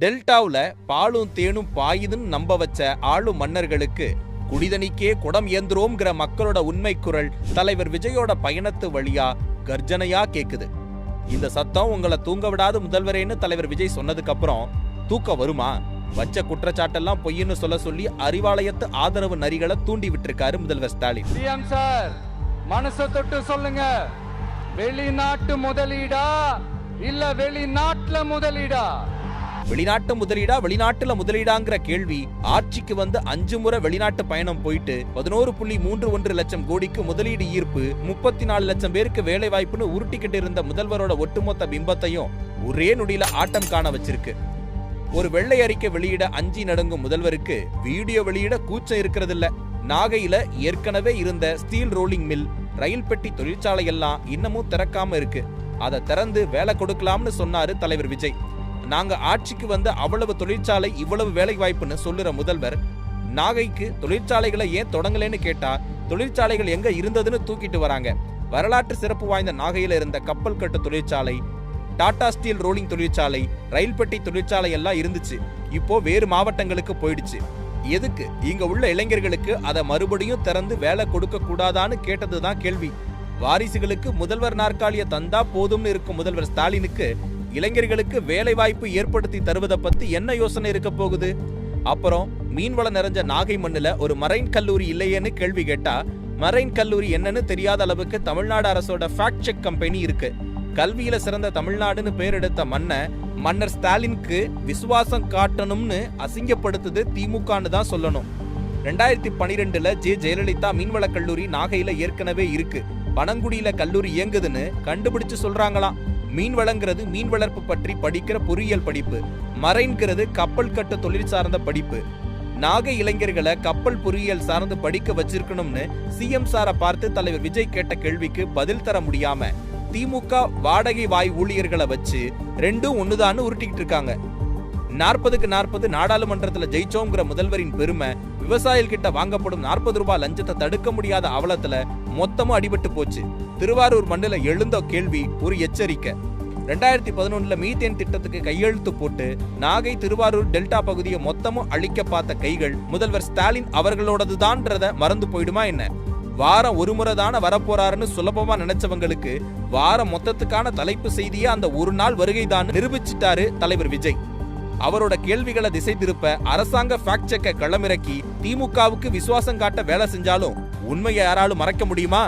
டெல்டாவுல பாலும் தேனும் பாயுதுன்னு நம்ப வச்ச ஆளும் மன்னர்களுக்கு குடிதனிக்கே குடம் ஏந்துரோம்ங்கிற மக்களோட உண்மை குரல் தலைவர் விஜயோட பயணத்து வழியா கர்ஜனையா கேக்குது. இந்த சத்தம் உங்களை தூங்க விடாத முதல்வரேன்னு தலைவர் விஜய் சொன்னதுக்கு அப்புறம் தூக்கம் வருமா? வச்ச குற்றச்சாட்டெல்லாம் பொய்ன்னு சொல்ல சொல்லி அறிவாலயத்து ஆதரவு நரிகளை தூண்டி விட்டிருக்காரு முதல்வர் ஸ்டாலின். சிஎம் சார், மனசை தொட்டு சொல்லுங்க, வெளிநாட்டு முதலீடா இல்ல வெளிநாட்டுல முதலீடா? வெளிநாட்டு முதலீடா வெளிநாட்டுல முதலீடாங்கிற கேள்வி ஆட்சிக்கு வந்து 5 முறை வெளிநாட்டு பயணம் போயிட்டு 11.31 லட்சம் கோடிக்கு முதலீடு ஈர்ப்பு, 34 லட்சம் பேருக்கு வேலை வாய்ப்புன்னு உருட்டிக்கிட்டு இருந்த முதல்வரோட ஒட்டுமொத்த பிம்பத்தையும் ஒரே நொடியில ஆட்டம் காண வச்சிருக்கு. ஒரு வெள்ளை அறிக்கை வெளியிட அஞ்சி நடுங்கும் முதல்வருக்கு வீடியோ வெளியிட கூச்சம் இருக்கிறது இல்ல. நாகையில ஏற்கனவே இருந்த ஸ்டீல் ரோலிங் மில், ரயில் பெட்டி தொழிற்சாலை எல்லாம் இன்னமும் திறக்காம இருக்கு. அதை திறந்து வேலை கொடுக்கலாம்னு சொன்னாரு தலைவர் விஜய். நாங்க ஆட்சிக்கு வந்த அவ்வளவு தொழிற்சாலை இவ்வளவு வேலை வாய்ப்புன்னு சொல்லுற முதல்வர் நாகைக்கு தொழிற்சாலைகளை ஏன் தொடங்கலன்னு கேட்டா தொழிற்சாலைகள் எங்க இருந்ததுன்னு தூக்கிட்டு வராங்க. வரலாற்று சிறப்பு வாய்ந்த நாகையில இருந்த கப்பல் கட்டு தொழிற்சாலை, டாடா ஸ்டீல் ரோலிங் தொழிற்சாலை, ரயில் பெட்டி தொழிற்சாலை எல்லாம் இருந்துச்சு. இப்போ வேறு மாவட்டங்களுக்கு போயிடுச்சு. எதுக்கு? இங்க உள்ள இளைஞர்களுக்கு அதை மறுபடியும் திறந்து வேலை கொடுக்க கூடாதான்னு கேட்டதுதான் கேள்வி. வாரிசுகளுக்கு முதல்வர் நாற்காலிய தந்தா போதும்னு இருக்கும் முதல்வர் ஸ்டாலினுக்கு இளைஞர்களுக்கு வேலை வாய்ப்பு ஏற்படுத்தி தருவதை பத்தி என்ன யோசனை இருக்க போகுது? அப்புறம் மீன்வளம் நிறைஞ்ச நாகை மண்ணுல ஒரு மரைன் கல்லூரி இல்லையேன்னு கேள்வி கேட்டா மரைன் கல்லூரி என்னன்னு தெரியாத அளவுக்கு தமிழ்நாடு அரசோட ஃபேக்ட் செக் கம்பெனி இருக்கு. கல்வியில சிறந்த தமிழ்நாடுன்னு பேர் எடுத்த மன்னர் ஸ்டாலினுக்கு விசுவாசம் காட்டணும்னு அசிங்கப்படுத்துது திமுகன்னு தான் சொல்லணும். 2012 ஜெயலலிதா மீன்வள கல்லூரி நாகையில ஏற்கனவே இருக்கு. பனங்குடியில கல்லூரி இயங்குதுன்னு கண்டுபிடிச்சு சொல்றாங்களாம். மீன் வளங்கிறது மீன் வளர்ப்பு பற்றி படிக்கிற பொறியியல் படிப்பு, மரைன்கிறது கப்பல் கட்டு தொழில் சார்ந்த படிப்பு. நாகை இளைஞர்களை கப்பல் பொறியியல் சார்ந்து படிக்க வச்சிருக்கணும்னு சிஎம் சாரை பார்த்து தலைவர் விஜய் கேட்ட கேள்விக்கு பதில் தர முடியாம திமுக வாடகை வாய் ஊழியர்களை வச்சு ரெண்டும் ஒண்ணுதான்னு உருட்டிக்கிட்டு இருக்காங்க. 40க்கு 40 நாடாளுமன்றத்துல ஜெயிச்சோங்கிற முதல்வரின் பெருமை விவசாயிகள் கிட்ட வாங்கப்படும் 40 ரூபாய் லஞ்சத்தை தடுக்க முடியாத அவலத்துல மொத்தமும் அடிபட்டு போச்சு. திருவாரூர் மண்ணுல எழுந்த கேள்வி ஒரு எச்சரிக்கை. 2011 மீத்தேன் திட்டத்துக்கு கையெழுத்து போட்டு நாகை திருவாரூர் டெல்டா பகுதியை மொத்தமும் அழிக்க பார்த்த கைகள் முதல்வர் ஸ்டாலின் அவர்களோடதுதான்றத மறந்து போயிடுமா என்ன? வாரம் ஒரு முறை தானே வரப்போறாருன்னு சுலபமா நினைச்சவங்களுக்கு வாரம் மொத்தத்துக்கான தலைப்பு செய்தியே அந்த ஒரு நாள் வருகை தான் நிரூபிச்சிட்டாரு தலைவர் விஜய். அவரோட கேள்விகளை திசை திருப்ப அரசாங்க ஃபேக்ட் செக்க களமிறக்கி திமுகவுக்கு விசுவாசம் காட்ட வேலை செஞ்சாலும் உண்மையை யாராலும் மறைக்க முடியுமா?